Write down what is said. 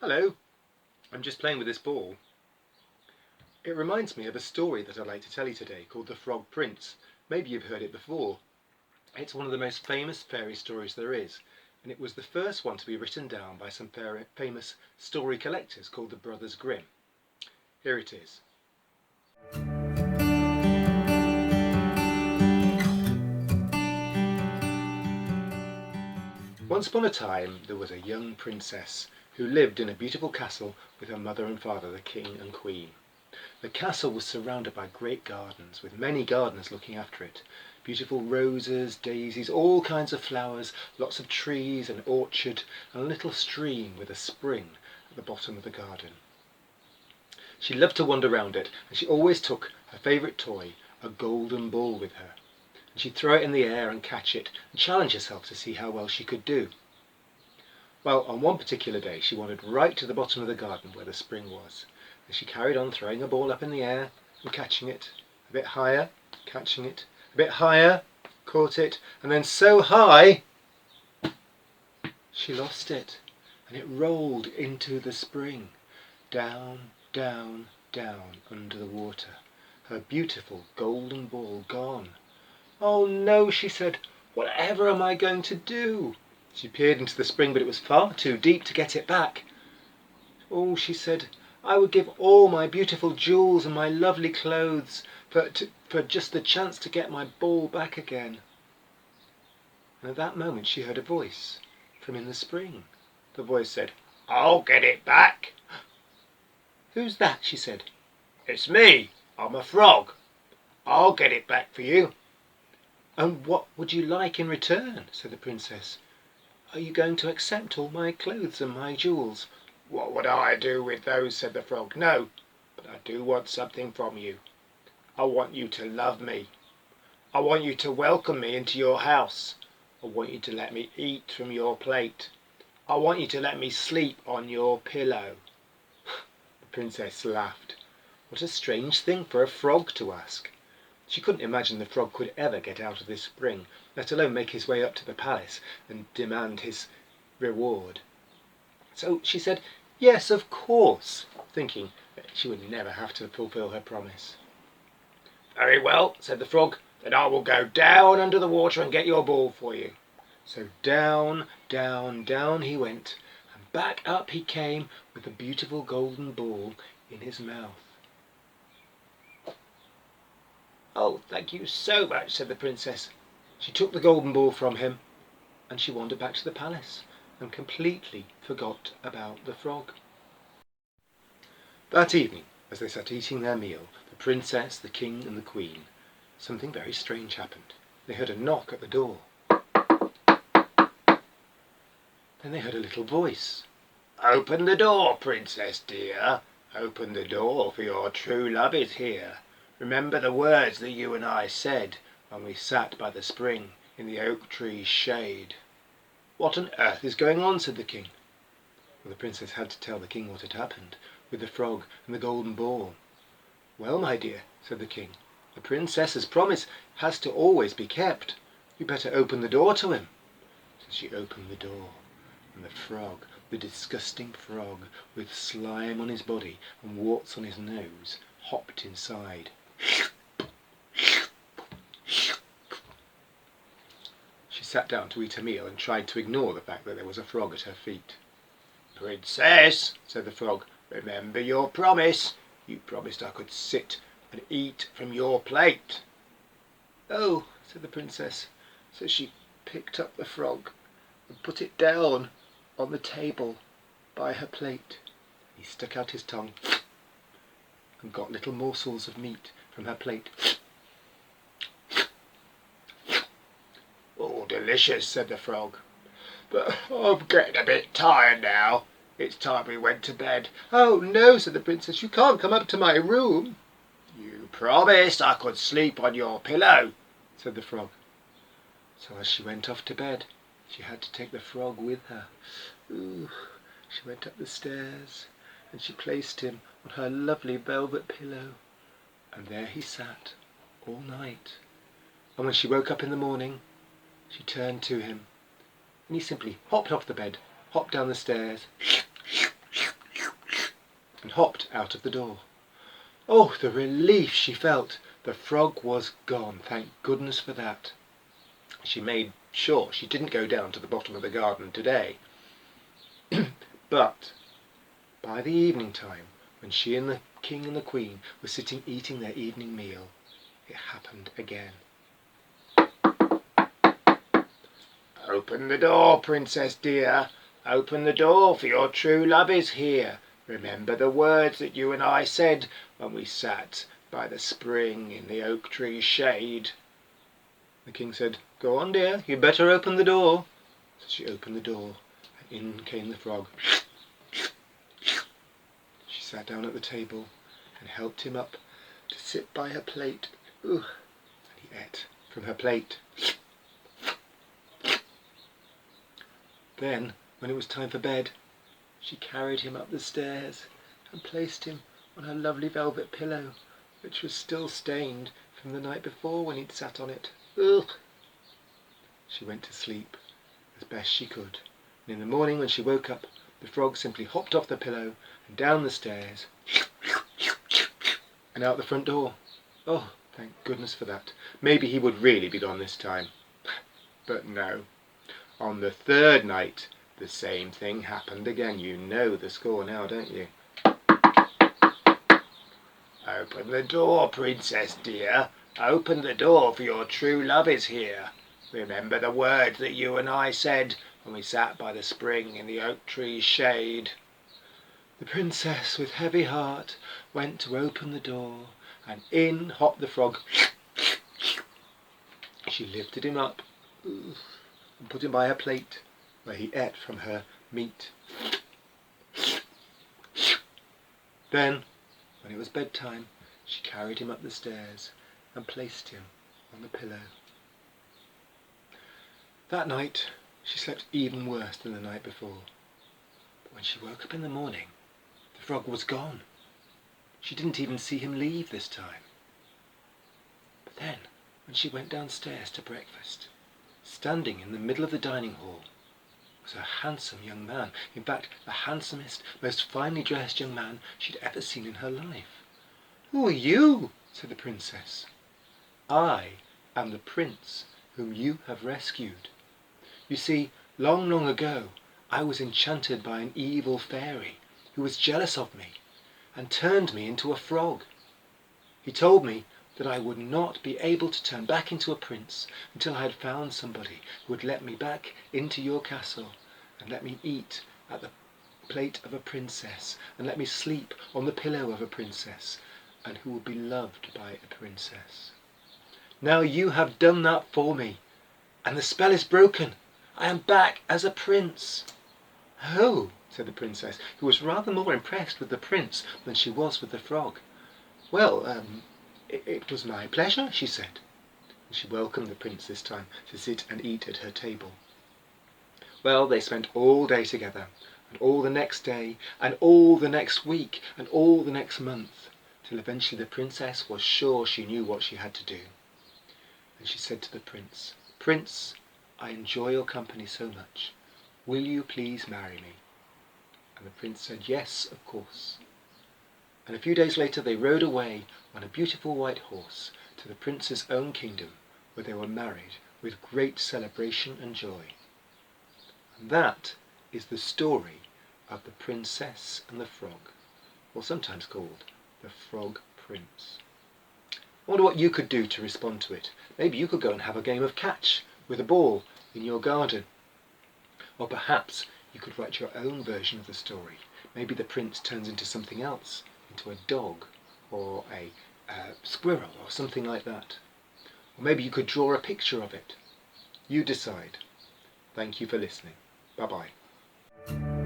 Hello, I'm just playing with this ball. It reminds me of a story that I'd like to tell you today called The Frog Prince. Maybe you've heard it before. It's one of the most famous fairy stories there is, and it was the first one to be written down by some famous story collectors called the Brothers Grimm. Here it is. Once upon a time there was a young princess who lived in a beautiful castle with her mother and father, the king and queen. The castle was surrounded by great gardens, with many gardeners looking after it. Beautiful roses, daisies, all kinds of flowers, lots of trees, an orchard, and a little stream with a spring at the bottom of the garden. She loved to wander round it, and she always took her favourite toy, a golden ball, with her. And she'd throw it in the air and catch it, and challenge herself to see how well she could do. Well, on one particular day she wandered right to the bottom of the garden where the spring was. And she carried on throwing a ball up in the air and catching it, a bit higher, catching it, a bit higher, caught it, and then so high she lost it, and it rolled into the spring, down, down, down under the water, her beautiful golden ball gone. "Oh no," she said, "whatever am I going to do?" She peered into the spring, but it was far too deep to get it back. "Oh," she said, "I would give all my beautiful jewels and my lovely clothes for just the chance to get my ball back again." And at that moment she heard a voice from in the spring. The voice said, "I'll get it back." "Who's that?" she said. "It's me. I'm a frog. I'll get it back for you." "And what would you like in return?" said the princess. "Are you going to accept all my clothes and my jewels?" "What would I do with those?" said the frog. "No, but I do want something from you. I want you to love me. I want you to welcome me into your house. I want you to let me eat from your plate. I want you to let me sleep on your pillow." The princess laughed. What a strange thing for a frog to ask. She couldn't imagine the frog could ever get out of this spring, let alone make his way up to the palace and demand his reward. So she said, "Yes, of course," thinking that she would never have to fulfill her promise. "Very well," said the frog, "then I will go down under the water and get your ball for you." So down, down, down he went, and back up he came with the beautiful golden ball in his mouth. "Oh, thank you so much," said the princess. She took the golden ball from him, and she wandered back to the palace and completely forgot about the frog. That evening, as they sat eating their meal, the princess, the king and the queen, something very strange happened. They heard a knock at the door. Then they heard a little voice. "Open the door, princess dear. Open the door, for your true love is here. Remember the words that you and I said when we sat by the spring in the oak tree's shade." "What on earth is going on?" said the king. Well, the princess had to tell the king what had happened with the frog and the golden ball. "Well, my dear," said the king, "the princess's promise has to always be kept. You better open the door to him." So she opened the door, and the frog, the disgusting frog with slime on his body and warts on his nose, hopped inside. She sat down to eat her meal and tried to ignore the fact that there was a frog at her feet. "Princess," said the frog, "remember your promise. You promised I could sit and eat from your plate." "Oh," said the princess. So she picked up the frog and put it down on the table by her plate. He stuck out his tongue and got little morsels of meat from her plate. "Oh, delicious," said the frog. "But I'm getting a bit tired now. It's time we went to bed." "Oh no," said the princess, "you can't come up to my room." "You promised I could sleep on your pillow," said the frog. So as she went off to bed, she had to take the frog with her. Ooh, she went up the stairs and she placed him on her lovely velvet pillow, and there he sat all night. And when she woke up in the morning, she turned to him, and he simply hopped off the bed, hopped down the stairs, and hopped out of the door. Oh, the relief she felt! The frog was gone, thank goodness for that. She made sure she didn't go down to the bottom of the garden today. But by the evening time, when she and the king and the queen were sitting eating their evening meal, it happened again. "Open the door, princess dear, open the door, for your true love is here. Remember the words that you and I said when we sat by the spring in the oak tree's shade." The king said, "Go on, dear, you'd better open the door." So she opened the door, and in came the frog. She sat down at the table and helped him up to sit by her plate. Ooh, and he ate from her plate. Then, when it was time for bed, she carried him up the stairs and placed him on her lovely velvet pillow, which was still stained from the night before when he'd sat on it. Ugh! She went to sleep as best she could, and in the morning when she woke up, the frog simply hopped off the pillow and down the stairs and out the front door. Oh, thank goodness for that. Maybe he would really be gone this time. But no. On the third night, the same thing happened again. You know the score now, don't you? "Open the door, princess dear. Open the door, for your true love is here. Remember the words that you and I said when we sat by the spring in the oak tree's shade." The princess, with heavy heart, went to open the door, and in hopped the frog. She lifted him up and put him by her plate, where he ate from her meat. Then, when it was bedtime, she carried him up the stairs and placed him on the pillow. That night she slept even worse than the night before. But when she woke up in the morning, the frog was gone. She didn't even see him leave this time. But then, when she went downstairs to breakfast, standing in the middle of the dining hall was a handsome young man. In fact, the handsomest, most finely dressed young man she'd ever seen in her life. "Who are you?" said the princess. "I am the prince whom you have rescued. You see, long, long ago, I was enchanted by an evil fairy who was jealous of me and turned me into a frog. He told me that I would not be able to turn back into a prince until I had found somebody who would let me back into your castle and let me eat at the plate of a princess and let me sleep on the pillow of a princess and who would be loved by a princess. Now you have done that for me, and the spell is broken. I am back as a prince." "Oh," said the princess, who was rather more impressed with the prince than she was with the frog. "Well, it was my pleasure," she said, and she welcomed the prince this time to sit and eat at her table. Well, they spent all day together, and all the next day, and all the next week, and all the next month, till eventually the princess was sure she knew what she had to do. And she said to the prince, "Prince, I enjoy your company so much. Will you please marry me?" And the prince said, "Yes, of course." And a few days later they rode away on a beautiful white horse to the prince's own kingdom, where they were married with great celebration and joy. And that is the story of the Princess and the Frog, or sometimes called the Frog Prince. I wonder what you could do to respond to it. Maybe you could go and have a game of catch with a ball in your garden. Or perhaps you could write your own version of the story. Maybe the prince turns into something else, into a dog or a squirrel or something like that. Or maybe you could draw a picture of it. You decide. Thank you for listening. Bye-bye.